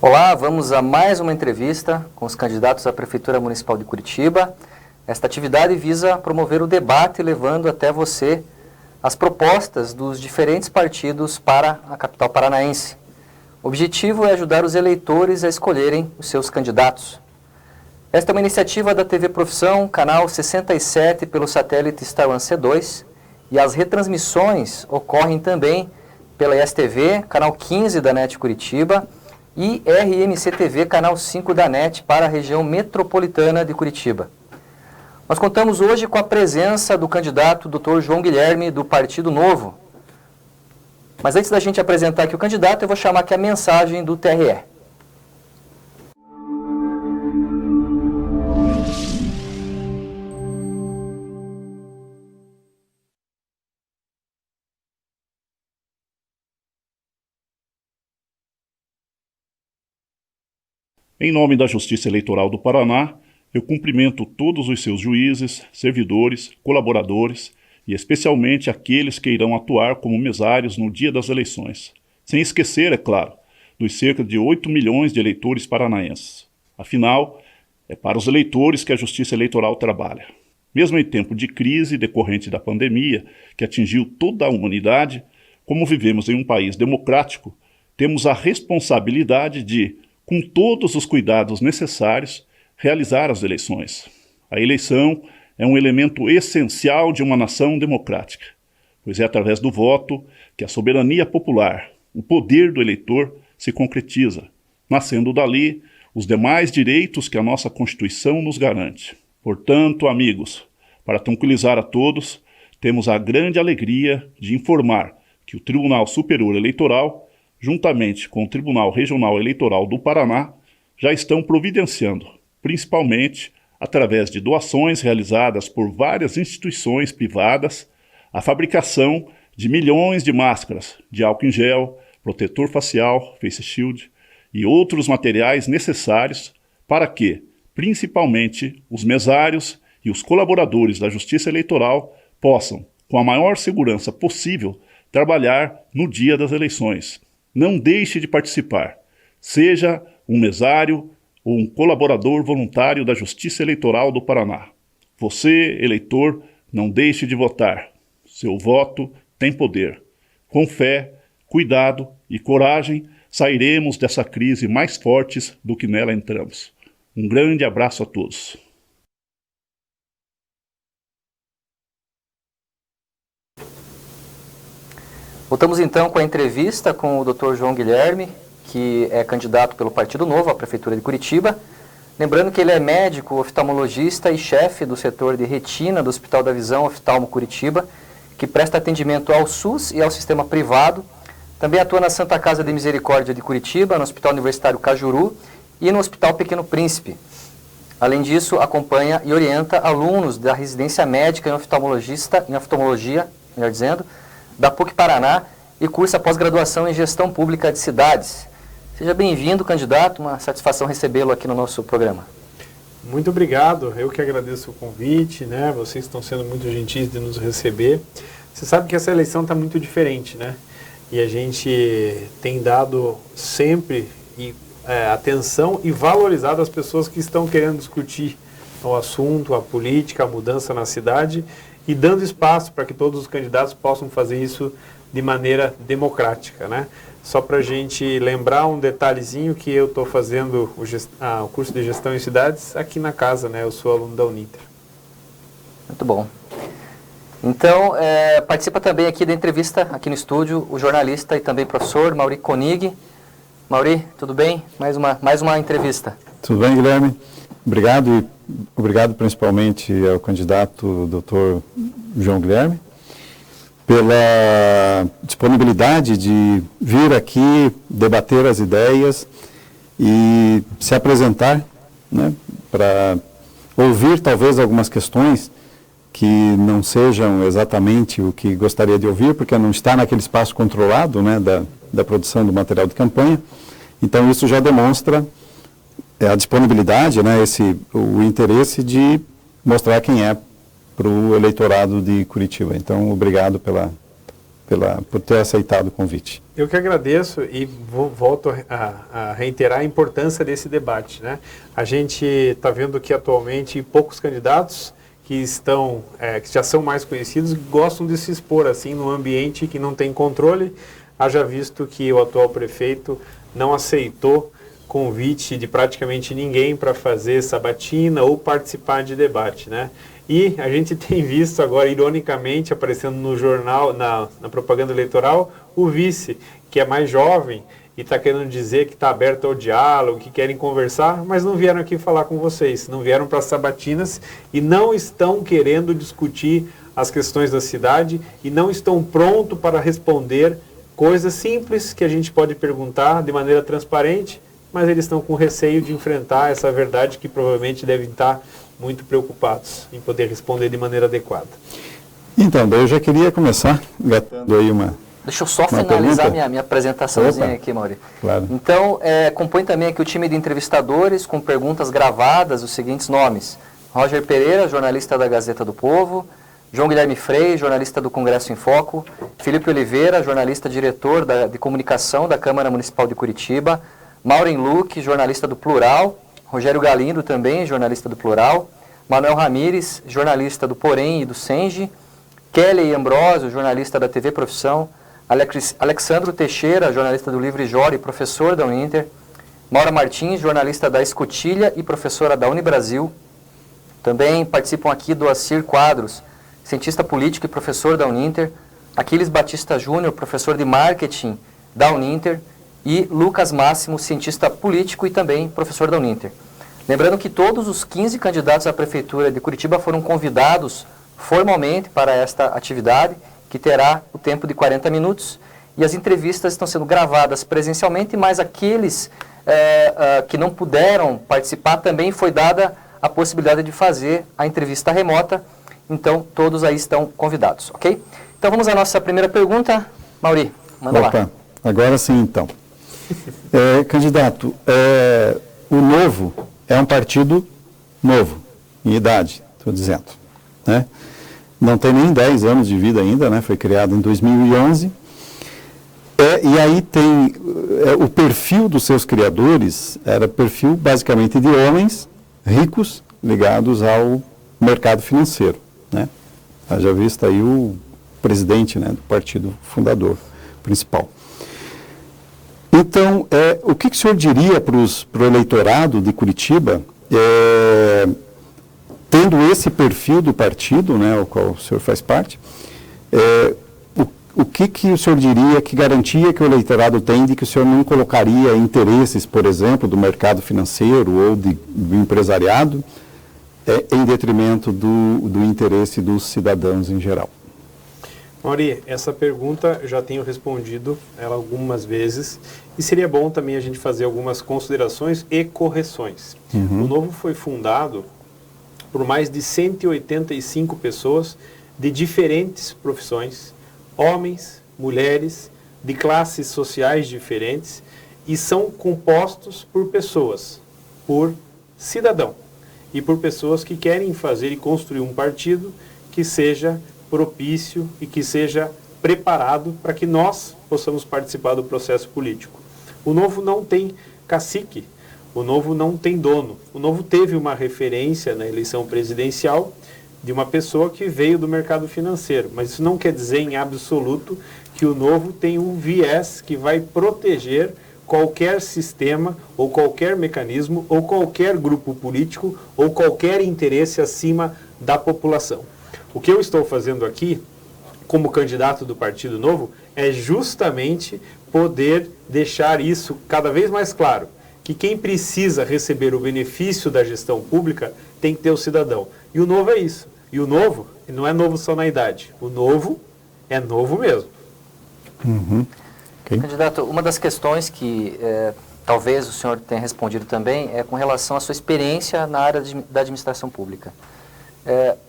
Olá, vamos a mais uma entrevista com os candidatos à Prefeitura Municipal de Curitiba. Esta atividade visa promover o debate, levando até você as propostas dos diferentes partidos para a capital paranaense. O objetivo é ajudar os eleitores a escolherem os seus candidatos. Esta é uma iniciativa da TV Profissão, canal 67 pelo satélite Star One C2, e as retransmissões ocorrem também pela ESTV, canal 15 da NET Curitiba, e RMC TV, canal 5 da NET para a região metropolitana de Curitiba. Nós contamos hoje com a presença do candidato Dr. João Guilherme, do Partido Novo. Mas antes da gente apresentar aqui o candidato, eu vou chamar aqui a mensagem do TRE. Em nome da Justiça Eleitoral do Paraná, eu cumprimento todos os seus juízes, servidores, colaboradores e especialmente aqueles que irão atuar como mesários no dia das eleições. Sem esquecer, é claro, dos cerca de 8 milhões de eleitores paranaenses. Afinal, é para os eleitores que a Justiça Eleitoral trabalha. Mesmo em tempo de crise decorrente da pandemia, que atingiu toda a humanidade, como vivemos em um país democrático, temos a responsabilidade de, com todos os cuidados necessários, realizar as eleições. A eleição é um elemento essencial de uma nação democrática, pois é através do voto que a soberania popular, o poder do eleitor, se concretiza, nascendo dali os demais direitos que a nossa Constituição nos garante. Portanto, amigos, para tranquilizar a todos, temos a grande alegria de informar que o Tribunal Superior Eleitoral, juntamente com o Tribunal Regional Eleitoral do Paraná, já estão providenciando, principalmente através de doações realizadas por várias instituições privadas, a fabricação de milhões de máscaras, de álcool em gel, protetor facial, face shield e outros materiais necessários para que, principalmente, os mesários e os colaboradores da Justiça Eleitoral possam, com a maior segurança possível, trabalhar no dia das eleições. Não deixe de participar. Seja um mesário ou um colaborador voluntário da Justiça Eleitoral do Paraná. Você, eleitor, não deixe de votar. Seu voto tem poder. Com fé, cuidado e coragem, sairemos dessa crise mais fortes do que nela entramos. Um grande abraço a todos. Voltamos então com a entrevista com o Dr. João Guilherme, que é candidato pelo Partido Novo à Prefeitura de Curitiba. Lembrando que ele é médico, oftalmologista e chefe do setor de retina do Hospital da Visão Oftalmo Curitiba, que presta atendimento ao SUS e ao sistema privado. Também atua na Santa Casa de Misericórdia de Curitiba, no Hospital Universitário Cajuru e no Hospital Pequeno Príncipe. Além disso, acompanha e orienta alunos da residência médica em oftalmologia, melhor dizendo, da PUC Paraná e cursa pós-graduação em Gestão Pública de Cidades. Seja bem-vindo, candidato, uma satisfação recebê-lo aqui no nosso programa. Muito obrigado, eu que agradeço o convite, né? Vocês estão sendo muito gentis de nos receber. Você sabe que essa eleição está muito diferente, né? E a gente tem dado sempre atenção e valorizado as pessoas que estão querendo discutir o assunto, a política, a mudança na cidade, e dando espaço para que todos os candidatos possam fazer isso de maneira democrática, né? Só para a gente lembrar um detalhezinho que eu estou fazendo o curso de Gestão em Cidades aqui na casa, né? Eu sou aluno da Uninter. Muito bom. Então, participa também aqui da entrevista, aqui no estúdio, o jornalista e também professor Mauri Konig. Mauri, tudo bem? Mais uma entrevista. Tudo bem, Guilherme? Obrigado e obrigado principalmente ao candidato Dr. João Guilherme pela disponibilidade de vir aqui debater as ideias e se apresentar, né, para ouvir talvez algumas questões que não sejam exatamente o que gostaria de ouvir, porque não está naquele espaço controlado, né, da produção do material de campanha. Então isso já demonstra a disponibilidade, né, o interesse de mostrar quem é para o eleitorado de Curitiba. Então, obrigado pela por ter aceitado o convite. Eu que agradeço e volto a reiterar a importância desse debate, né? A gente está vendo que atualmente poucos candidatos que já são mais conhecidos gostam de se expor assim num ambiente que não tem controle, haja visto que o atual prefeito não aceitou convite de praticamente ninguém para fazer sabatina ou participar de debate, né? E a gente tem visto agora, ironicamente, aparecendo no jornal, na propaganda eleitoral, o vice, que é mais jovem e está querendo dizer que está aberto ao diálogo, que querem conversar, mas não vieram aqui falar com vocês, não vieram para as sabatinas e não estão querendo discutir as questões da cidade e não estão prontos para responder coisas simples que a gente pode perguntar de maneira transparente, mas eles estão com receio de enfrentar essa verdade que provavelmente devem estar muito preocupados em poder responder de maneira adequada. Então, daí eu já queria começar gatando aí uma... Deixa eu só finalizar minha apresentaçãozinha aqui, Mauri. Claro. Então, compõe também aqui o time de entrevistadores com perguntas gravadas, os seguintes nomes: Roger Pereira, jornalista da Gazeta do Povo; João Guilherme Frei, jornalista do Congresso em Foco; Felipe Oliveira, jornalista diretor de comunicação da Câmara Municipal de Curitiba; Maureen Luque, jornalista do Plural; Rogério Galindo, também jornalista do Plural; Manuel Ramires, jornalista do Porém e do Senge; Kelly Ambrosio, jornalista da TV Profissão; Alexandro Teixeira, jornalista do Livre Jora e professor da Uninter; Maura Martins, jornalista da Escotilha e professora da Unibrasil. Também participam aqui do Assir Quadros, cientista político e professor da Uninter; Aquiles Batista Júnior, professor de marketing da Uninter; e Lucas Máximo, cientista político e também professor da Uninter. Lembrando que todos os 15 candidatos à Prefeitura de Curitiba foram convidados formalmente para esta atividade, que terá o tempo de 40 minutos, e as entrevistas estão sendo gravadas presencialmente, mas aqueles que não puderam participar também foi dada a possibilidade de fazer a entrevista remota, então todos aí estão convidados, ok? Então vamos à nossa primeira pergunta. Mauri, manda lá. Agora sim, então. Candidato, o Novo é um partido novo, em idade, estou dizendo, né? Não tem nem 10 anos de vida ainda, né? Foi criado em 2011. E aí tem o perfil dos seus criadores, era perfil basicamente de homens ricos ligados ao mercado financeiro, né? Já visto aí o presidente, né, do partido fundador principal. Então, o que o senhor diria para o eleitorado de Curitiba, tendo esse perfil do partido, né, ao qual o senhor faz parte, o que o senhor diria, que garantia que o eleitorado tem de que o senhor não colocaria interesses, por exemplo, do mercado financeiro ou do empresariado, em detrimento do interesse dos cidadãos em geral? Mauri, essa pergunta eu já tenho respondido ela algumas vezes e seria bom também a gente fazer algumas considerações e correções. O Novo foi fundado por mais de 185 pessoas de diferentes profissões, homens, mulheres, de classes sociais diferentes, e são compostos por pessoas, por cidadão, e por pessoas que querem fazer e construir um partido que seja propício e que seja preparado para que nós possamos participar do processo político. O Novo não tem cacique, o Novo não tem dono. O Novo teve uma referência na eleição presidencial de uma pessoa que veio do mercado financeiro, mas isso não quer dizer em absoluto que o Novo tem um viés que vai proteger qualquer sistema ou qualquer mecanismo ou qualquer grupo político ou qualquer interesse acima da população. O que eu estou fazendo aqui, como candidato do Partido Novo, é justamente poder deixar isso cada vez mais claro, que quem precisa receber o benefício da gestão pública tem que ter o cidadão. E o Novo é isso. E o Novo não é novo só na idade. O Novo é novo mesmo. Okay. Candidato, uma das questões que talvez o senhor tenha respondido também é com relação à sua experiência na área da administração pública.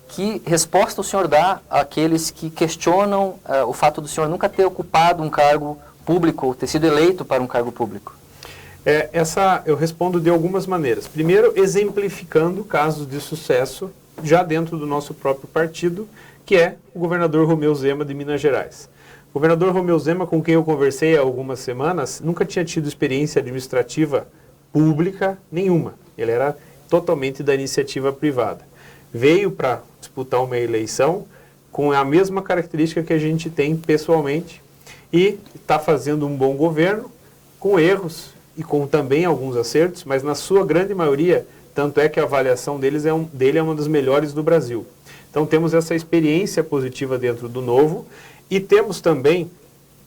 Que resposta o senhor dá àqueles que questionam o fato do senhor nunca ter ocupado um cargo público, ou ter sido eleito para um cargo público? Essa eu respondo de algumas maneiras. Primeiro, exemplificando casos de sucesso já dentro do nosso próprio partido, que é o governador Romeu Zema de Minas Gerais. O governador Romeu Zema, com quem eu conversei há algumas semanas, nunca tinha tido experiência administrativa pública nenhuma. Ele era totalmente da iniciativa privada. Veio para disputar uma eleição com a mesma característica que a gente tem pessoalmente e está fazendo um bom governo, com erros e com também alguns acertos, mas na sua grande maioria, tanto é que a avaliação dele é uma das melhores do Brasil. Então temos essa experiência positiva dentro do Novo e temos também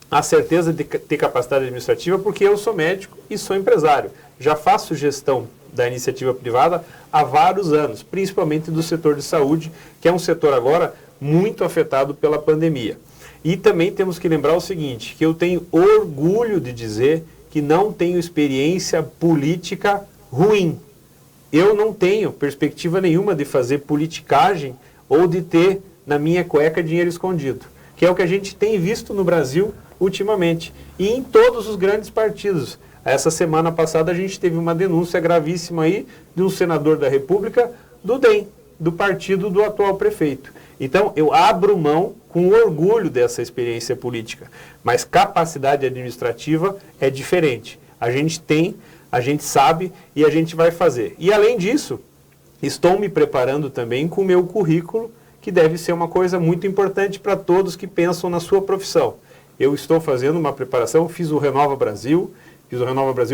a certeza de ter capacidade administrativa, porque eu sou médico e sou empresário. Já faço gestão da iniciativa privada há vários anos, principalmente do setor de saúde, que é um setor agora muito afetado pela pandemia. E também temos que lembrar o seguinte, que eu tenho orgulho de dizer que não tenho experiência política ruim. Eu não tenho perspectiva nenhuma de fazer politicagem ou de ter na minha cueca dinheiro escondido, que é o que a gente tem visto no Brasil ultimamente e em todos os grandes partidos. Essa semana passada a gente teve uma denúncia gravíssima aí de um senador da República do DEM, do partido do atual prefeito. Então eu abro mão com orgulho dessa experiência política, mas capacidade administrativa é diferente. A gente tem, a gente sabe e a gente vai fazer. E além disso, estou me preparando também com o meu currículo, que deve ser uma coisa muito importante para todos que pensam na sua profissão. Eu estou fazendo uma preparação, fiz o Renova Brasil,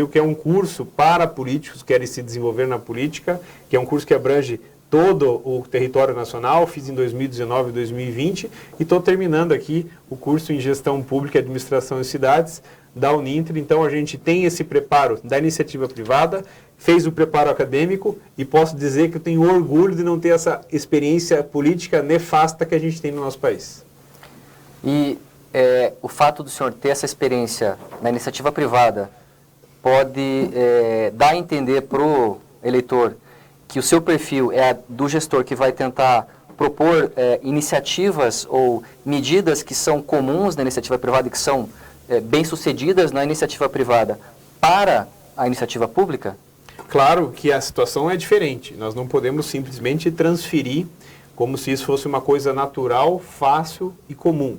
que é um curso para políticos que querem se desenvolver na política, que é um curso que abrange todo o território nacional, fiz em 2019 e 2020, e estou terminando aqui o curso em Gestão Pública e Administração em Cidades, da Uninter. Então a gente tem esse preparo da iniciativa privada, fez o preparo acadêmico e posso dizer que eu tenho orgulho de não ter essa experiência política nefasta que a gente tem no nosso país. E o fato do senhor ter essa experiência na iniciativa privada pode dar a entender para o eleitor que o seu perfil é do gestor que vai tentar propor iniciativas ou medidas que são comuns na iniciativa privada e que são bem-sucedidas na iniciativa privada para a iniciativa pública? Claro que a situação é diferente. Nós não podemos simplesmente transferir como se isso fosse uma coisa natural, fácil e comum.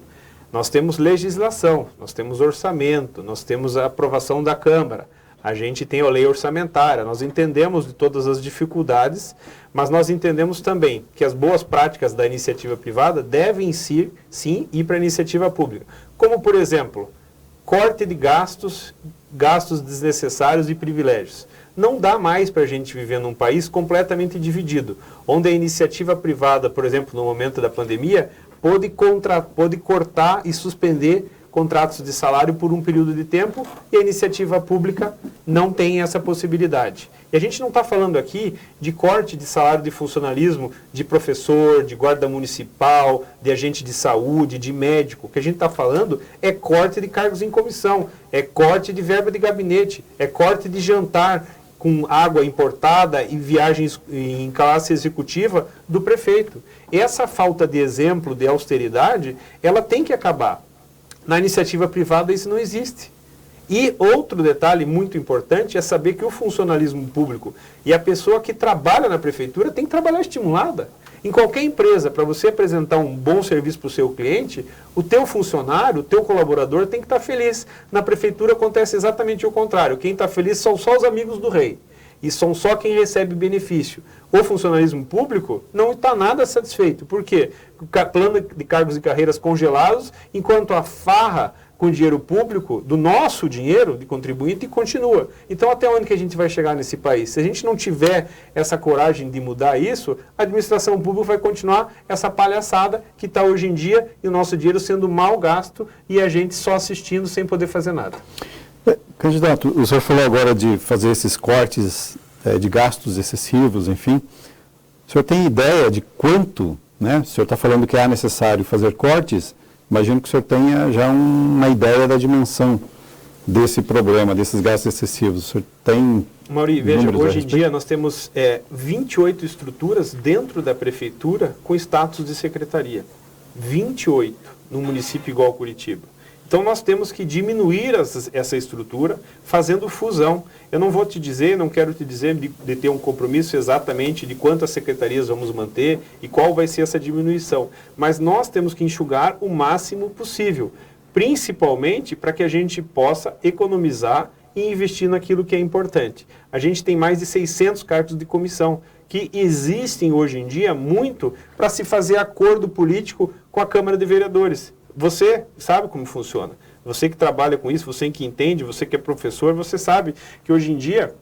Nós temos legislação, nós temos orçamento, nós temos a aprovação da Câmara, a gente tem a lei orçamentária, nós entendemos de todas as dificuldades, mas nós entendemos também que as boas práticas da iniciativa privada devem sim ir para a iniciativa pública. Como, por exemplo, corte de gastos desnecessários e privilégios. Não dá mais para a gente viver num país completamente dividido, onde a iniciativa privada, por exemplo, no momento da pandemia, pôde cortar e suspender contratos de salário por um período de tempo e a iniciativa pública não tem essa possibilidade. E a gente não está falando aqui de corte de salário de funcionalismo de professor, de guarda municipal, de agente de saúde, de médico. O que a gente está falando é corte de cargos em comissão, é corte de verba de gabinete, é corte de jantar com água importada e viagens em classe executiva do prefeito. Essa falta de exemplo de austeridade, ela tem que acabar. Na iniciativa privada isso não existe. E outro detalhe muito importante é saber que o funcionalismo público e a pessoa que trabalha na prefeitura tem que trabalhar estimulada. Em qualquer empresa, para você apresentar um bom serviço para o seu cliente, o teu funcionário, o teu colaborador tem que estar feliz. Na prefeitura acontece exatamente o contrário. Quem está feliz são só os amigos do rei. E são só quem recebe benefício. O funcionalismo público não está nada satisfeito. Por quê? O plano de cargos e carreiras congelados, enquanto a farra com dinheiro público, do nosso dinheiro de contribuinte, continua. Então, até onde que a gente vai chegar nesse país? Se a gente não tiver essa coragem de mudar isso, a administração pública vai continuar essa palhaçada que está hoje em dia e o nosso dinheiro sendo mal gasto e a gente só assistindo sem poder fazer nada. Candidato, o senhor falou agora de fazer esses cortes de gastos excessivos, enfim. O senhor tem ideia de quanto, né? O senhor está falando que é necessário fazer cortes, imagino que o senhor tenha já uma ideia da dimensão desse problema, desses gastos excessivos. O senhor tem... Mauri, veja, hoje em dia nós temos 28 estruturas dentro da prefeitura com status de secretaria. 28 num município igual Curitiba. Então nós temos que diminuir essa estrutura fazendo fusão. Eu não vou te dizer, não quero te dizer de ter um compromisso exatamente de quantas secretarias vamos manter e qual vai ser essa diminuição. Mas nós temos que enxugar o máximo possível. principalmente para que a gente possa economizar e investir naquilo que é importante. A gente tem mais de 600 cargos de comissão, que existem hoje em dia muito para se fazer acordo político com a Câmara de Vereadores. Você sabe como funciona. Você que trabalha com isso, você que entende, você que é professor, você sabe que hoje em dia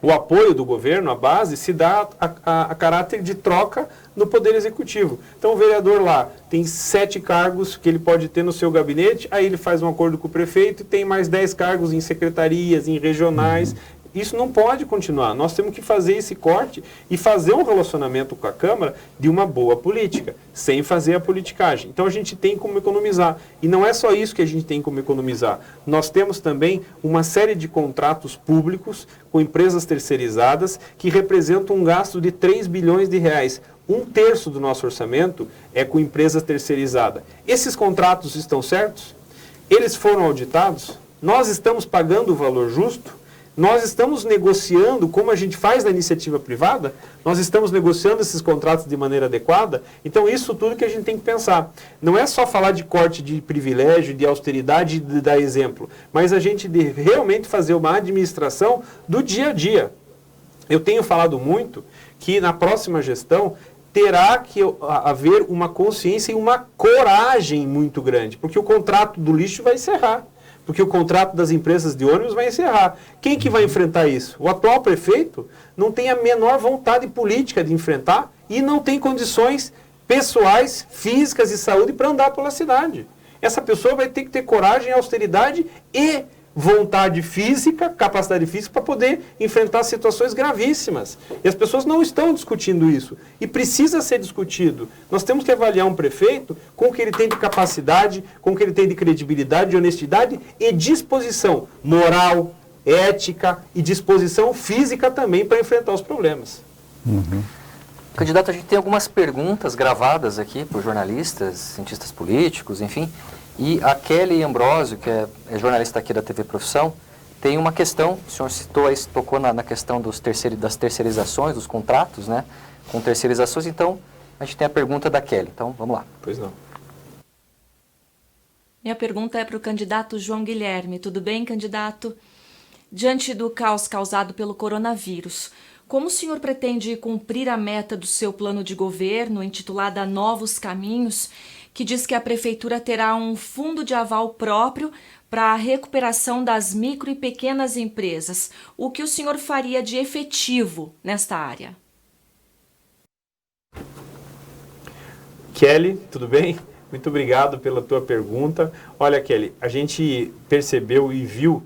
o apoio do governo, a base, se dá a caráter de troca no Poder Executivo. Então o vereador lá tem 7 cargos que ele pode ter no seu gabinete, aí ele faz um acordo com o prefeito e tem mais 10 cargos em secretarias, em regionais. Isso não pode continuar. Nós temos que fazer esse corte e fazer um relacionamento com a Câmara de uma boa política, sem fazer a politicagem. Então a gente tem como economizar. E não é só isso que a gente tem como economizar. Nós temos também uma série de contratos públicos com empresas terceirizadas que representam um gasto de 3 bilhões de reais. 1/3 do nosso orçamento é com empresa terceirizada. Esses contratos estão certos? Eles foram auditados? Nós estamos pagando o valor justo? Nós estamos negociando, como a gente faz na iniciativa privada, nós estamos negociando esses contratos de maneira adequada. Então, isso tudo que a gente tem que pensar. Não é só falar de corte de privilégio, de austeridade, de dar exemplo, mas a gente de realmente fazer uma administração do dia a dia. Eu tenho falado muito que na próxima gestão terá que haver uma consciência e uma coragem muito grande, porque o contrato do lixo vai encerrar. Porque o contrato das empresas de ônibus vai encerrar. Quem que vai enfrentar isso? O atual prefeito não tem a menor vontade política de enfrentar e não tem condições pessoais, físicas e saúde para andar pela cidade. Essa pessoa vai ter que ter coragem, austeridade e vontade física, capacidade física para poder enfrentar situações gravíssimas. E as pessoas não estão discutindo isso. E precisa ser discutido. Nós temos que avaliar um prefeito com o que ele tem de capacidade, com o que ele tem de credibilidade, de honestidade e disposição moral, ética e disposição física também para enfrentar os problemas. Candidato, a gente tem algumas perguntas gravadas aqui por jornalistas, cientistas políticos, enfim. E a Kelly Ambrosio, que é jornalista aqui da TV Profissão, tem uma questão, o senhor citou aí, tocou na questão das terceirizações, dos contratos, né, com terceirizações, então a gente tem a pergunta da Kelly, então vamos lá. Pois não. Minha pergunta é para o candidato João Guilherme. Tudo bem, candidato? Diante do caos causado pelo coronavírus, como o senhor pretende cumprir a meta do seu plano de governo, intitulada Novos Caminhos, que diz que a Prefeitura terá um fundo de aval próprio para a recuperação das micro e pequenas empresas? O que o senhor faria de efetivo nesta área? Kelly, tudo bem? Muito obrigado pela tua pergunta. Olha, Kelly, a gente percebeu e viu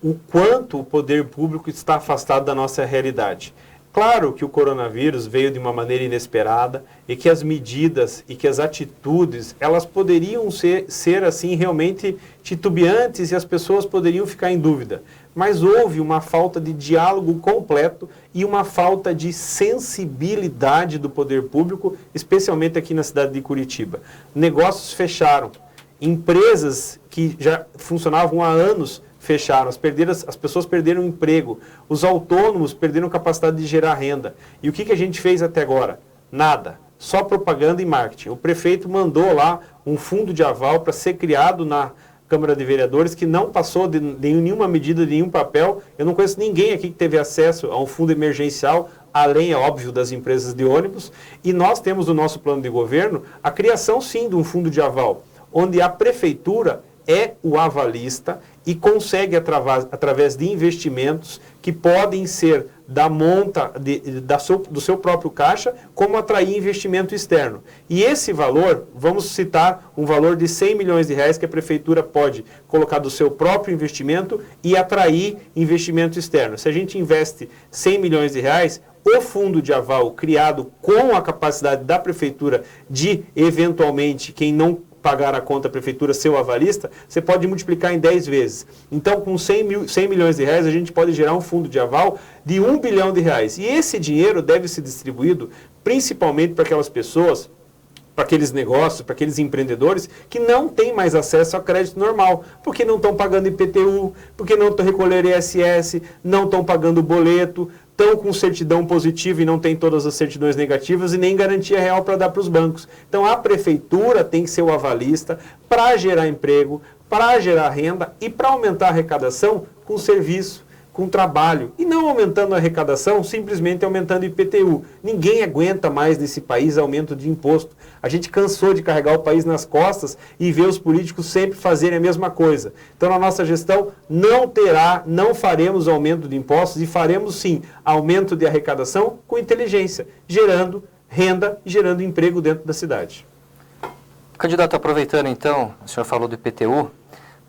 o quanto o poder público está afastado da nossa realidade. Claro que o coronavírus veio de uma maneira inesperada e que as medidas e que as atitudes, elas poderiam ser assim realmente titubeantes e as pessoas poderiam ficar em dúvida. Mas houve uma falta de diálogo completo e uma falta de sensibilidade do poder público, especialmente aqui na cidade de Curitiba. Negócios fecharam, empresas que já funcionavam há anos fecharam, as pessoas perderam o emprego, os autônomos perderam capacidade de gerar renda. E o que a gente fez até agora? Nada. Só propaganda e marketing. O prefeito mandou lá um fundo de aval para ser criado na Câmara de Vereadores, que não passou de nenhuma medida, de nenhum papel. Eu não conheço ninguém aqui que teve acesso a um fundo emergencial, além, é óbvio, das empresas de ônibus. E nós temos no nosso plano de governo a criação, sim, de um fundo de aval, onde a Prefeitura é o avalista e consegue, através de investimentos que podem ser da monta do seu próprio caixa, como atrair investimento externo. E esse valor, vamos citar um valor de 100 milhões de reais que a Prefeitura pode colocar do seu próprio investimento e atrair investimento externo. Se a gente investe 100 milhões de reais, o fundo de aval criado com a capacidade da Prefeitura de, eventualmente, quem não pagar a conta à Prefeitura, seu avalista, você pode multiplicar em 10 vezes. Então, com 100 milhões de reais, a gente pode gerar um fundo de aval de 1 bilhão de reais. E esse dinheiro deve ser distribuído principalmente para aquelas pessoas, para aqueles negócios, para aqueles empreendedores que não têm mais acesso a crédito normal, porque não estão pagando IPTU, porque não estão recolhendo ISS, não estão pagando boleto, estão com certidão positiva e não tem todas as certidões negativas e nem garantia real para dar para os bancos. Então a Prefeitura tem que ser o avalista para gerar emprego, para gerar renda e para aumentar a arrecadação com serviço, com trabalho, e não aumentando a arrecadação, simplesmente aumentando o IPTU. Ninguém aguenta mais nesse país aumento de imposto. A gente cansou de carregar o país nas costas e ver os políticos sempre fazerem a mesma coisa. Então, na nossa gestão, não faremos aumento de impostos e faremos, sim, aumento de arrecadação com inteligência, gerando renda e gerando emprego dentro da cidade. Candidato, aproveitando então, o senhor falou do IPTU.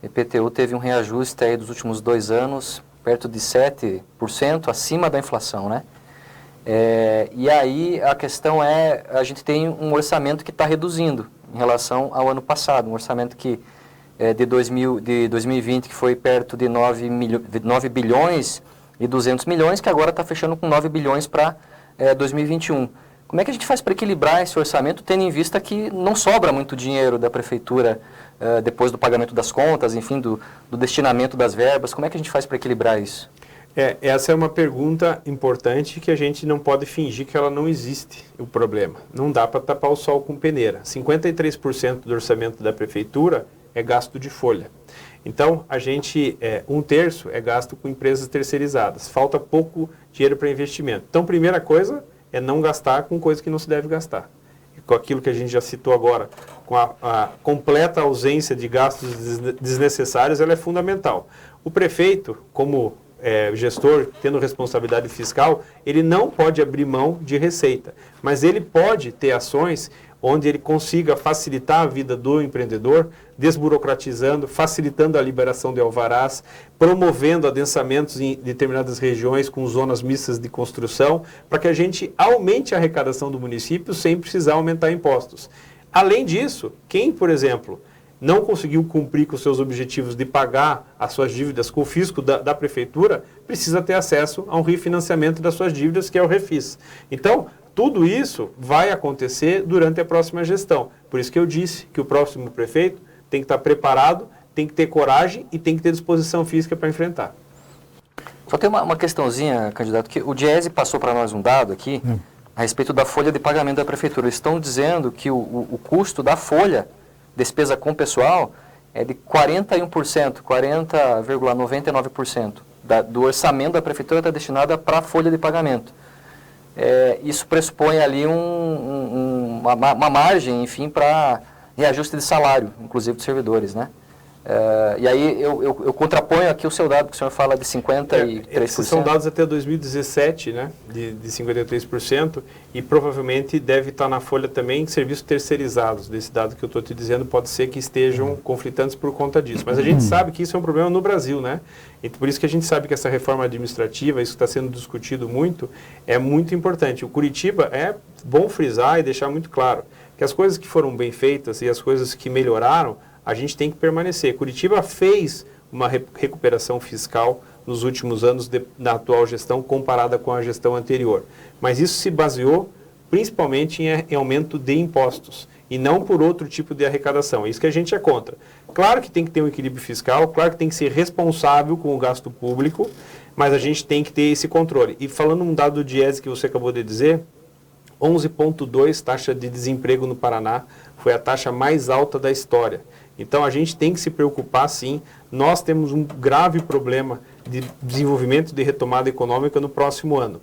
O IPTU teve um reajuste aí dos últimos 2 anos, perto de 7%, acima da inflação, né? E aí a questão a gente tem um orçamento que está reduzindo em relação ao ano passado, um orçamento que de 2020 que foi perto de 9 bilhões e 200 milhões, que agora está fechando com 9 bilhões para 2021. Como é que a gente faz para equilibrar esse orçamento, tendo em vista que não sobra muito dinheiro da prefeitura depois do pagamento das contas, enfim, do destinamento das verbas? Como é que a gente faz para equilibrar isso? Essa é uma pergunta importante que a gente não pode fingir que ela não existe, o problema. Não dá para tapar o sol com peneira. 53% do orçamento da prefeitura é gasto de folha. Então, a gente, 1/3 é gasto com empresas terceirizadas. Falta pouco dinheiro para investimento. Então, primeira coisa é não gastar com coisa que não se deve gastar. E com aquilo que a gente já citou agora, com a completa ausência de gastos desnecessários, ela é fundamental. O prefeito, como gestor, tendo responsabilidade fiscal, ele não pode abrir mão de receita, mas ele pode ter ações onde ele consiga facilitar a vida do empreendedor, desburocratizando, facilitando a liberação de alvarás, promovendo adensamentos em determinadas regiões com zonas mistas de construção, para que a gente aumente a arrecadação do município sem precisar aumentar impostos. Além disso, quem, por exemplo, não conseguiu cumprir com os seus objetivos de pagar as suas dívidas com o fisco da prefeitura, precisa ter acesso a um refinanciamento das suas dívidas, que é o Refis. Então, tudo isso vai acontecer durante a próxima gestão. Por isso que eu disse que o próximo prefeito tem que estar preparado, tem que ter coragem e tem que ter disposição física para enfrentar. Só tem uma questãozinha, candidato, que o Diese passou para nós um dado aqui a respeito da folha de pagamento da prefeitura. Eles estão dizendo que o custo da folha, despesa com pessoal, é de 41%, 40,99% do orçamento da prefeitura está destinada para a folha de pagamento. Isso pressupõe ali uma margem, enfim, para reajuste de salário, inclusive dos servidores, né? E aí eu contraponho aqui o seu dado, que o senhor fala de 53%. Esses são dados até 2017, né, de 53%, e provavelmente deve estar na folha também serviços terceirizados. Desse dado que eu estou te dizendo, pode ser que estejam conflitantes por conta disso. Mas a gente sabe que isso é um problema no Brasil, né? E por isso que a gente sabe que essa reforma administrativa, isso que está sendo discutido muito, é muito importante. O Curitiba, é bom frisar e deixar muito claro que as coisas que foram bem feitas e as coisas que melhoraram, a gente tem que permanecer. Curitiba fez uma recuperação fiscal nos últimos anos na atual gestão comparada com a gestão anterior. Mas isso se baseou principalmente em aumento de impostos e não por outro tipo de arrecadação. É isso que a gente é contra. Claro que tem que ter um equilíbrio fiscal, claro que tem que ser responsável com o gasto público, mas a gente tem que ter esse controle. E falando um dado do Diese que você acabou de dizer, 11,2% taxa de desemprego no Paraná, foi a taxa mais alta da história. Então, a gente tem que se preocupar, sim. Nós temos um grave problema de desenvolvimento de retomada econômica no próximo ano.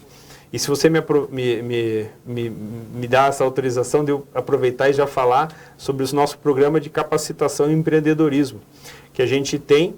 E se você me dá essa autorização de eu aproveitar e já falar sobre o nosso programa de capacitação e empreendedorismo, que a gente tem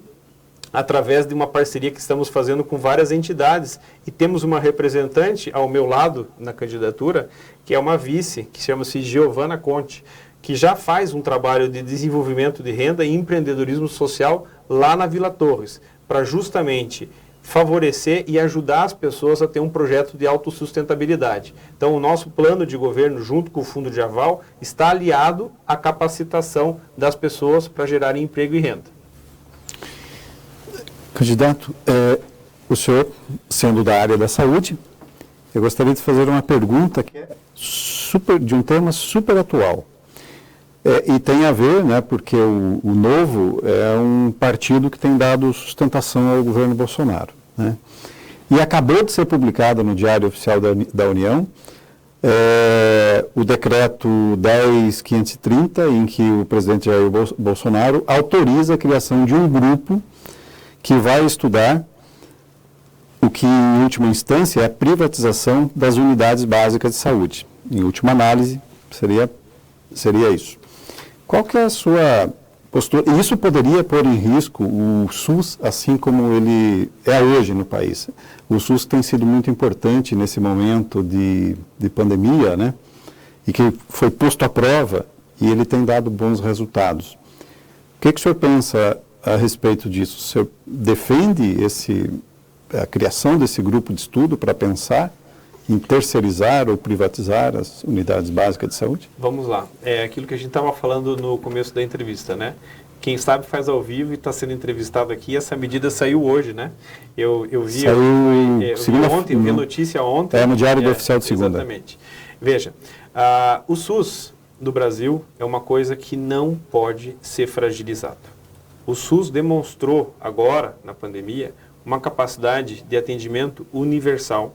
através de uma parceria que estamos fazendo com várias entidades, e temos uma representante ao meu lado na candidatura, que é uma vice, que chama-se Giovana Conte, que já faz um trabalho de desenvolvimento de renda e empreendedorismo social lá na Vila Torres, para justamente favorecer e ajudar as pessoas a ter um projeto de autossustentabilidade. Então, o nosso plano de governo, junto com o Fundo de Aval, está aliado à capacitação das pessoas para gerarem emprego e renda. Candidato, o senhor, sendo da área da saúde, eu gostaria de fazer uma pergunta que é de um tema super atual. E tem a ver, né, porque o Novo é um partido que tem dado sustentação ao governo Bolsonaro, né? E acabou de ser publicada no Diário Oficial da União o decreto 10.530, em que o presidente Jair Bolsonaro autoriza a criação de um grupo que vai estudar o que, em última instância, é a privatização das unidades básicas de saúde. Em última análise, seria isso. Qual que é a sua postura? E isso poderia pôr em risco o SUS, assim como ele é hoje no país. O SUS tem sido muito importante nesse momento de pandemia, né? E que foi posto à prova e ele tem dado bons resultados. O que o senhor pensa a respeito disso? O senhor defende a criação desse grupo de estudo para pensar em terceirizar ou privatizar as unidades básicas de saúde? Vamos lá. É aquilo que a gente estava falando no começo da entrevista, né? Quem sabe faz ao vivo e está sendo entrevistado aqui. Essa medida saiu hoje, né? Eu vi, saiu eu vi a notícia ontem. É no Diário do Oficial de segunda. Exatamente. Veja, o SUS do Brasil é uma coisa que não pode ser fragilizado. O SUS demonstrou agora, na pandemia, uma capacidade de atendimento universal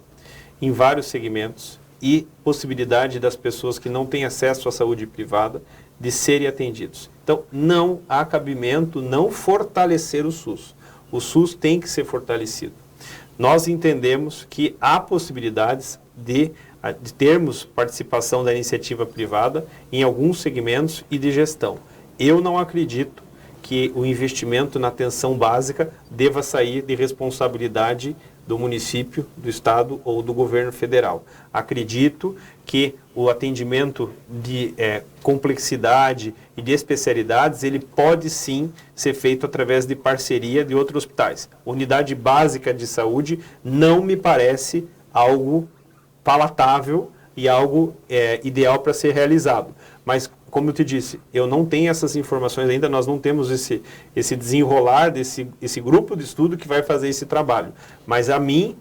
em vários segmentos e possibilidade das pessoas que não têm acesso à saúde privada de serem atendidos. Então, não há cabimento não fortalecer o SUS. O SUS tem que ser fortalecido. Nós entendemos que há possibilidades de termos participação da iniciativa privada em alguns segmentos e de gestão. Eu não acredito que o investimento na atenção básica deva sair de responsabilidade do município, do estado ou do governo federal. Acredito que o atendimento de complexidade e de especialidades, ele pode sim ser feito através de parceria de outros hospitais. Unidade básica de saúde não me parece algo palatável e algo ideal para ser realizado. Mas, como eu te disse, eu não tenho essas informações ainda, nós não temos esse desenrolar esse grupo de estudo que vai fazer esse trabalho. Mas a mim,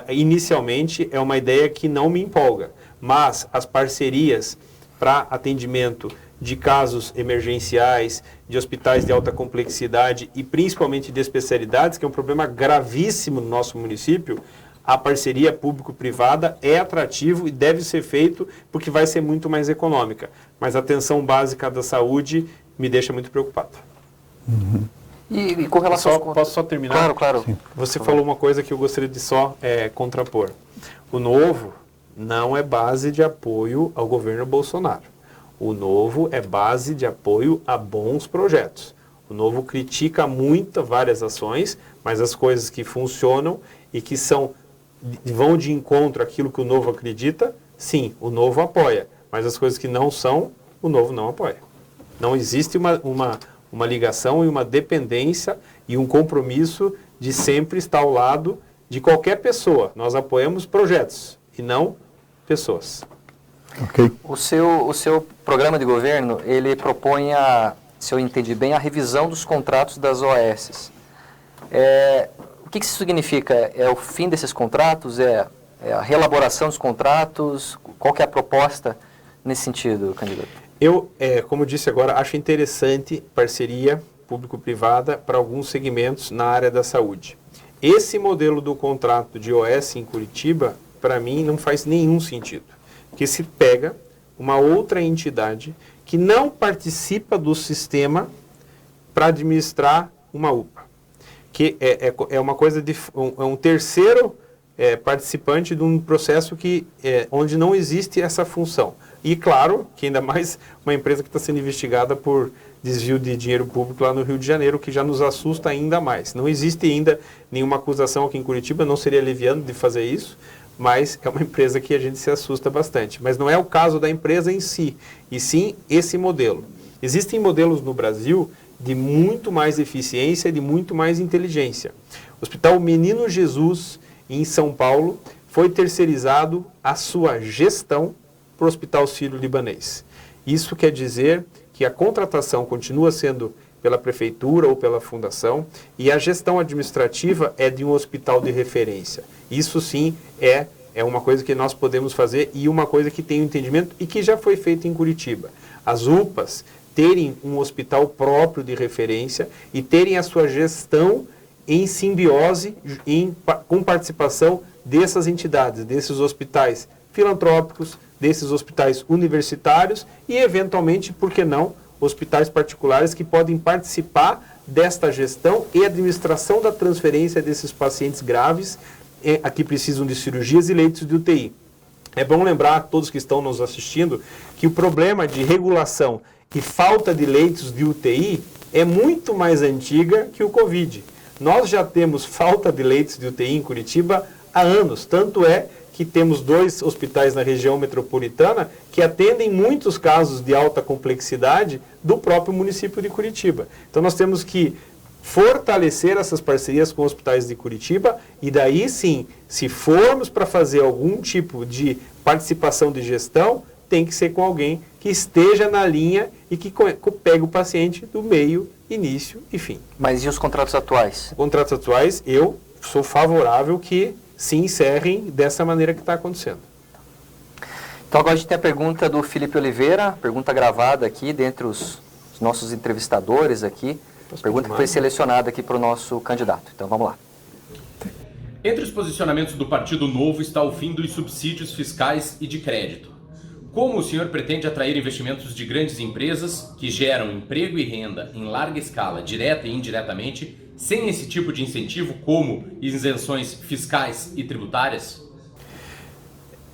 inicialmente, é uma ideia que não me empolga. Mas as parcerias para atendimento de casos emergenciais, de hospitais de alta complexidade e principalmente de especialidades, que é um problema gravíssimo no nosso município, a parceria público-privada é atrativo e deve ser feito porque vai ser muito mais econômica. Mas a atenção básica da saúde me deixa muito preocupado. Uhum. E com relação Posso só terminar? Claro. Sim. Você falou uma coisa que eu gostaria de só contrapor. O Novo não é base de apoio ao governo Bolsonaro. O Novo é base de apoio a bons projetos. O Novo critica muito várias ações, mas as coisas que funcionam e que vão de encontro àquilo que o Novo acredita, sim, o Novo apoia. Mas as coisas que não são, o Novo não apoia. Não existe uma ligação e uma dependência e um compromisso de sempre estar ao lado de qualquer pessoa. Nós apoiamos projetos e não pessoas. Okay. O seu programa de governo, ele propõe, se eu entendi bem, a revisão dos contratos das OAS. O que isso significa? É o fim desses contratos? É a reelaboração dos contratos? Qual que é a proposta nesse sentido, candidato? Eu, como eu disse agora, acho interessante parceria público-privada para alguns segmentos na área da saúde. Esse modelo do contrato de OS em Curitiba, para mim, não faz nenhum sentido. Porque se pega uma outra entidade que não participa do sistema para administrar uma UPA. Que é uma coisa é um terceiro participante de um processo onde não existe essa função. E claro, que ainda mais uma empresa que está sendo investigada por desvio de dinheiro público lá no Rio de Janeiro, que já nos assusta ainda mais. Não existe ainda nenhuma acusação aqui em Curitiba, não seria aliviando de fazer isso, mas é uma empresa que a gente se assusta bastante. Mas não é o caso da empresa em si, e sim esse modelo. Existem modelos no Brasil de muito mais eficiência e de muito mais inteligência. O Hospital Menino Jesus, em São Paulo, foi terceirizado a sua gestão para o Hospital Sírio-Libanês. Isso quer dizer que a contratação continua sendo pela prefeitura ou pela fundação e a gestão administrativa é de um hospital de referência. Isso sim é uma coisa que nós podemos fazer e uma coisa que tem um entendimento e que já foi feito em Curitiba. As UPAs terem um hospital próprio de referência e terem a sua gestão em simbiose, com participação dessas entidades, desses hospitais filantrópicos, desses hospitais universitários e, eventualmente, por que não, hospitais particulares que podem participar desta gestão e administração da transferência desses pacientes graves que precisam de cirurgias e leitos de UTI. É bom lembrar a todos que estão nos assistindo que o problema de regulação e falta de leitos de UTI é muito mais antiga que o Covid. Nós já temos falta de leitos de UTI em Curitiba há anos, tanto é que temos 2 hospitais na região metropolitana que atendem muitos casos de alta complexidade do próprio município de Curitiba. Então nós temos que fortalecer essas parcerias com hospitais de Curitiba e daí sim, se formos para fazer algum tipo de participação de gestão, tem que ser com alguém que esteja na linha e que pegue o paciente do meio, início e fim. Mas e os contratos atuais? Contratos atuais, eu sou favorável que se encerrem dessa maneira que está acontecendo. Então agora a gente tem a pergunta do Felipe Oliveira, pergunta gravada aqui dentre os nossos entrevistadores aqui, pergunta que foi selecionada aqui para o nosso candidato. Então vamos lá. Entre os posicionamentos do Partido Novo está o fim dos subsídios fiscais e de crédito. Como o senhor pretende atrair investimentos de grandes empresas que geram emprego e renda em larga escala, direta e indiretamente, sem esse tipo de incentivo, como isenções fiscais e tributárias?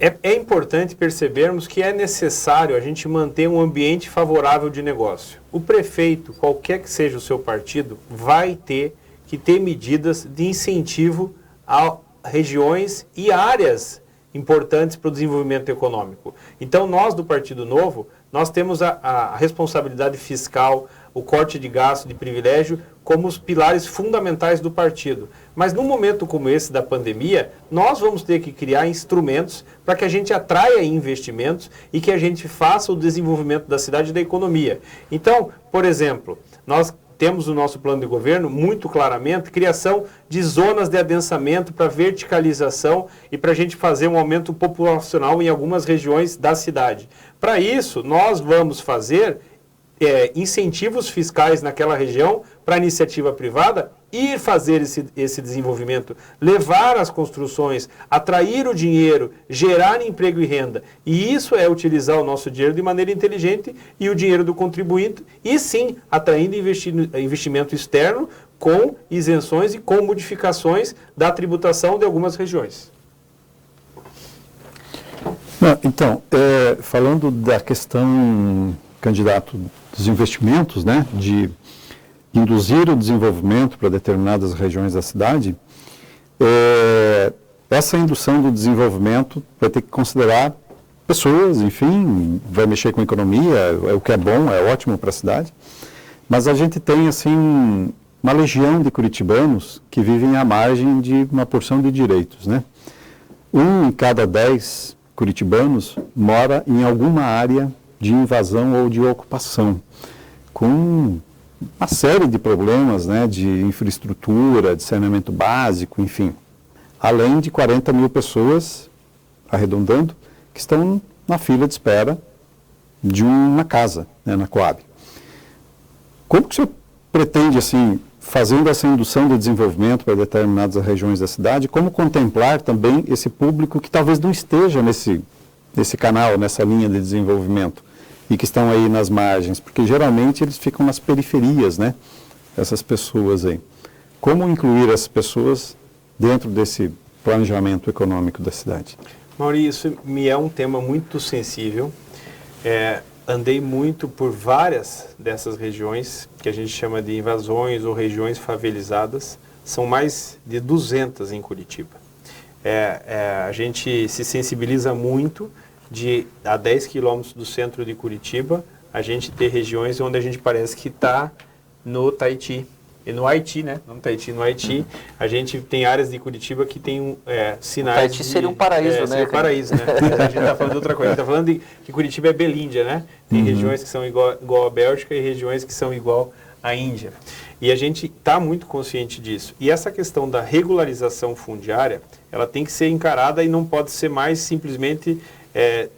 É importante percebermos que é necessário a gente manter um ambiente favorável de negócio. O prefeito, qualquer que seja o seu partido, vai ter que ter medidas de incentivo a regiões e áreas importantes para o desenvolvimento econômico. Então, nós do Partido Novo, nós temos a responsabilidade fiscal, o corte de gasto, de privilégio, como os pilares fundamentais do partido. Mas num momento como esse da pandemia, nós vamos ter que criar instrumentos para que a gente atraia investimentos e que a gente faça o desenvolvimento da cidade e da economia. Então, por exemplo, nós temos no nosso plano de governo, muito claramente, criação de zonas de adensamento para verticalização e para a gente fazer um aumento populacional em algumas regiões da cidade. Para isso, nós vamos fazer incentivos fiscais naquela região para a iniciativa privada ir fazer esse desenvolvimento, levar as construções, atrair o dinheiro, gerar emprego e renda. E isso é utilizar o nosso dinheiro de maneira inteligente e o dinheiro do contribuinte, e sim, atraindo investimento externo com isenções e com modificações da tributação de algumas regiões. Então, falando da questão, candidato, dos investimentos, né, de induzir o desenvolvimento para determinadas regiões da cidade, essa indução do desenvolvimento vai ter que considerar pessoas, enfim, vai mexer com a economia, o que é bom, é ótimo para a cidade, mas a gente tem, assim, uma legião de curitibanos que vivem à margem de uma porção de direitos, né? 1 em cada 10 curitibanos mora em alguma área de invasão ou de ocupação, com uma série de problemas, né, de infraestrutura, de saneamento básico, enfim. Além de 40 mil pessoas, arredondando, que estão na fila de espera de uma casa, né, na Coab. Como que o senhor pretende, assim, fazendo essa indução de desenvolvimento para determinadas regiões da cidade, como contemplar também esse público que talvez não esteja nesse canal, nessa linha de desenvolvimento, e que estão aí nas margens, porque geralmente eles ficam nas periferias, né? Essas pessoas aí. Como incluir essas pessoas dentro desse planejamento econômico da cidade? Mauri, isso me é um tema muito sensível. Andei muito por várias dessas regiões, que a gente chama de invasões ou regiões favelizadas. São mais de 200 em Curitiba. A gente se sensibiliza muito a 10 quilômetros do centro de Curitiba, a gente ter regiões onde a gente parece que está no Tahiti. E no Haiti, né? Não no Tahiti, no Haiti. A gente tem áreas de Curitiba que tem sinais. O Tahiti seria um paraíso, né? Seria um paraíso, né? A gente está falando de outra coisa. A gente está falando que Curitiba é Belíndia, né? Tem regiões que são igual à Bélgica e regiões que são igual à Índia. E a gente está muito consciente disso. E essa questão da regularização fundiária, ela tem que ser encarada e não pode ser mais simplesmente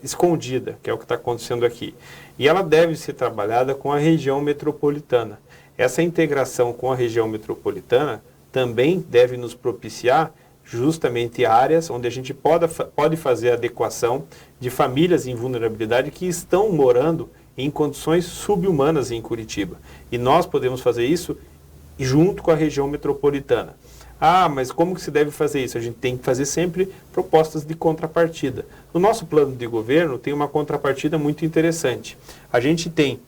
escondida, que é o que está acontecendo aqui. E ela deve ser trabalhada com a região metropolitana. Essa integração com a região metropolitana também deve nos propiciar justamente áreas onde a gente pode fazer a adequação de famílias em vulnerabilidade que estão morando em condições subhumanas em Curitiba. E nós podemos fazer isso junto com a região metropolitana. Ah, mas como que se deve fazer isso? A gente tem que fazer sempre propostas de contrapartida. No nosso plano de governo tem uma contrapartida muito interessante. A gente tem,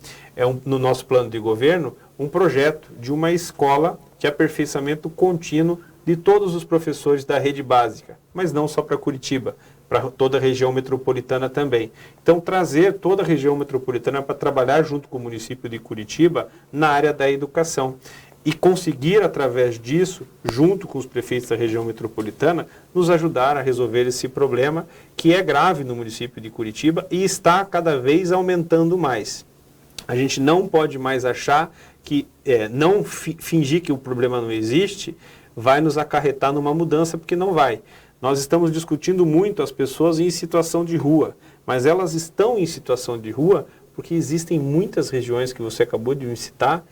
no nosso plano de governo, um projeto de uma escola de aperfeiçoamento contínuo de todos os professores da rede básica, mas não só para Curitiba, para toda a região metropolitana também. Então, trazer toda a região metropolitana para trabalhar junto com o município de Curitiba na área da educação. E conseguir, através disso, junto com os prefeitos da região metropolitana, nos ajudar a resolver esse problema que é grave no município de Curitiba e está cada vez aumentando mais. A gente não pode mais achar que, fingir que o problema não existe, vai nos acarretar numa mudança, porque não vai. Nós estamos discutindo muito as pessoas em situação de rua, mas elas estão em situação de rua porque existem muitas regiões que você acabou de me citar,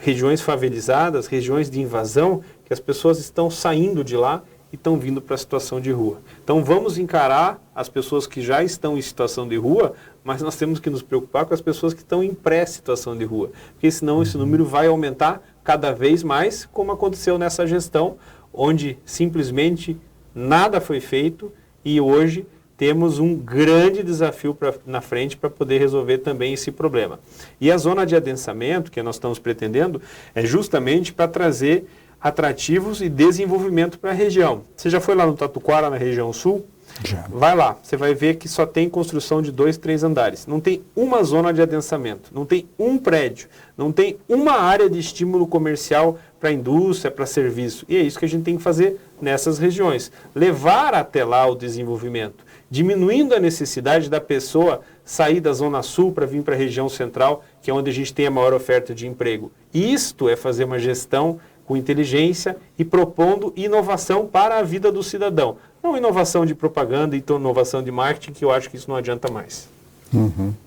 regiões favelizadas, regiões de invasão, que as pessoas estão saindo de lá e estão vindo para a situação de rua. Então vamos encarar as pessoas que já estão em situação de rua, mas nós temos que nos preocupar com as pessoas que estão em pré-situação de rua, porque senão esse número vai aumentar cada vez mais, como aconteceu nessa gestão, onde simplesmente nada foi feito e hoje temos um grande desafio na frente para poder resolver também esse problema. E a zona de adensamento, que nós estamos pretendendo, é justamente para trazer atrativos e desenvolvimento para a região. Você já foi lá no Tatuquara, na região sul? Já. Vai lá, você vai ver que só tem construção de 2, 3 andares. Não tem uma zona de adensamento, não tem um prédio, não tem uma área de estímulo comercial para a indústria, para serviço. E é isso que a gente tem que fazer nessas regiões. Levar até lá o desenvolvimento, diminuindo a necessidade da pessoa sair da Zona Sul para vir para a região central, que é onde a gente tem a maior oferta de emprego. Isto é fazer uma gestão com inteligência e propondo inovação para a vida do cidadão. Não inovação de propaganda e inovação de marketing, que eu acho que isso não adianta mais.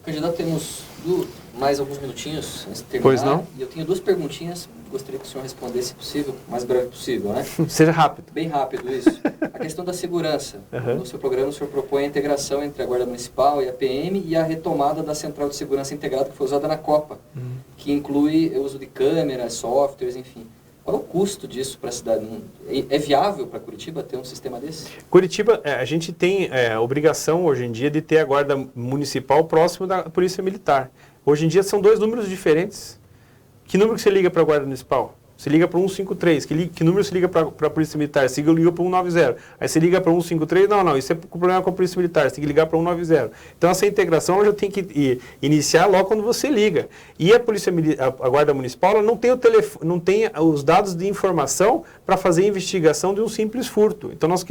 Candidato, temos mais alguns minutinhos antes de terminar. Pois não? E eu tenho 2 perguntinhas, gostaria que o senhor respondesse, se possível, o mais breve possível, né? Seja rápido. Bem rápido isso. A questão da segurança. No seu programa, o senhor propõe a integração entre a Guarda Municipal e a PM e a retomada da Central de Segurança Integrada que foi usada na Copa, que inclui o uso de câmeras, softwares, enfim. Qual é o custo disso para a cidade? É viável para Curitiba ter um sistema desse? Curitiba, a gente tem a obrigação hoje em dia de ter a Guarda Municipal próximo da Polícia Militar. Hoje em dia são 2 números diferentes. Que número que você liga para a Guarda Municipal? Você liga para 153. Que número você liga para a Polícia Militar? Você liga para 190. Aí você liga para 153. Não, isso é problema com a Polícia Militar. Você tem que ligar para 190. Então essa integração ela já tem que iniciar logo quando você liga. E a Guarda Municipal ela não tem os dados de informação para fazer a investigação de um simples furto. Então nós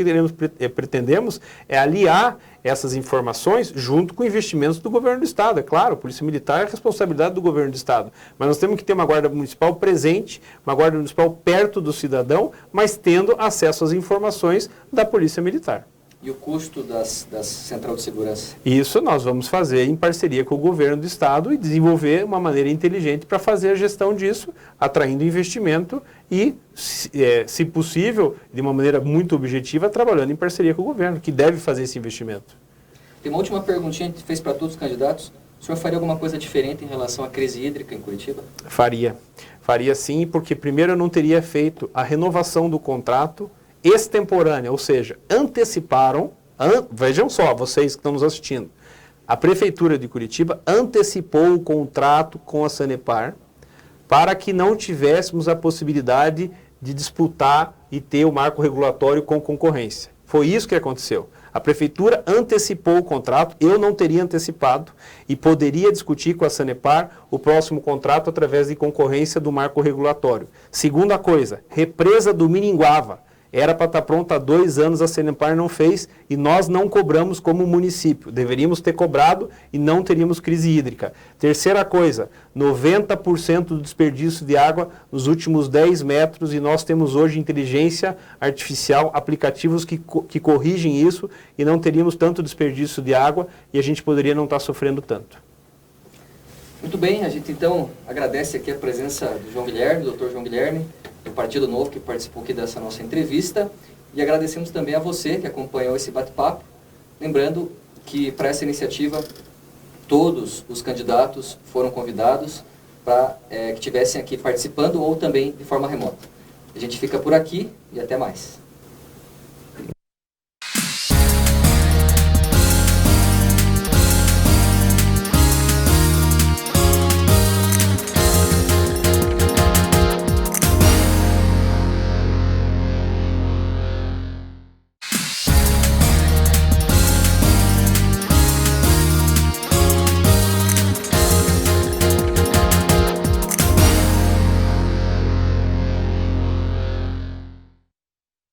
pretendemos aliar essas informações junto com investimentos do governo do Estado. É claro, a Polícia Militar é responsabilidade do governo do Estado. Mas nós temos que ter uma Guarda Municipal presente, uma Guarda Municipal perto do cidadão, mas tendo acesso às informações da Polícia Militar. E o custo das Central de Segurança? Isso nós vamos fazer em parceria com o governo do Estado e desenvolver uma maneira inteligente para fazer a gestão disso, atraindo investimento e, se possível, de uma maneira muito objetiva, trabalhando em parceria com o governo, que deve fazer esse investimento. Tem uma última perguntinha que a gente fez para todos os candidatos. O senhor faria alguma coisa diferente em relação à crise hídrica em Curitiba? Faria sim, porque primeiro eu não teria feito a renovação do contrato extemporânea, ou seja, anteciparam, vejam só, vocês que estão nos assistindo, a Prefeitura de Curitiba antecipou o contrato com a Sanepar para que não tivéssemos a possibilidade de disputar e ter o marco regulatório com concorrência. Foi isso que aconteceu. A Prefeitura antecipou o contrato, eu não teria antecipado e poderia discutir com a Sanepar o próximo contrato através de concorrência do marco regulatório. Segunda coisa, represa do Miringuava. Era para estar pronta há 2 anos, a Sanepar não fez e nós não cobramos como município. Deveríamos ter cobrado e não teríamos crise hídrica. Terceira coisa, 90% do desperdício de água nos últimos 10 metros e nós temos hoje inteligência artificial, aplicativos que corrigem isso e não teríamos tanto desperdício de água e a gente poderia não estar sofrendo tanto. Muito bem, a gente então agradece aqui a presença do João Guilherme, do Dr. João Guilherme, do Partido Novo, que participou aqui dessa nossa entrevista. E agradecemos também a você que acompanhou esse bate-papo, lembrando que para essa iniciativa todos os candidatos foram convidados para que estivessem aqui participando ou também de forma remota. A gente fica por aqui e até mais.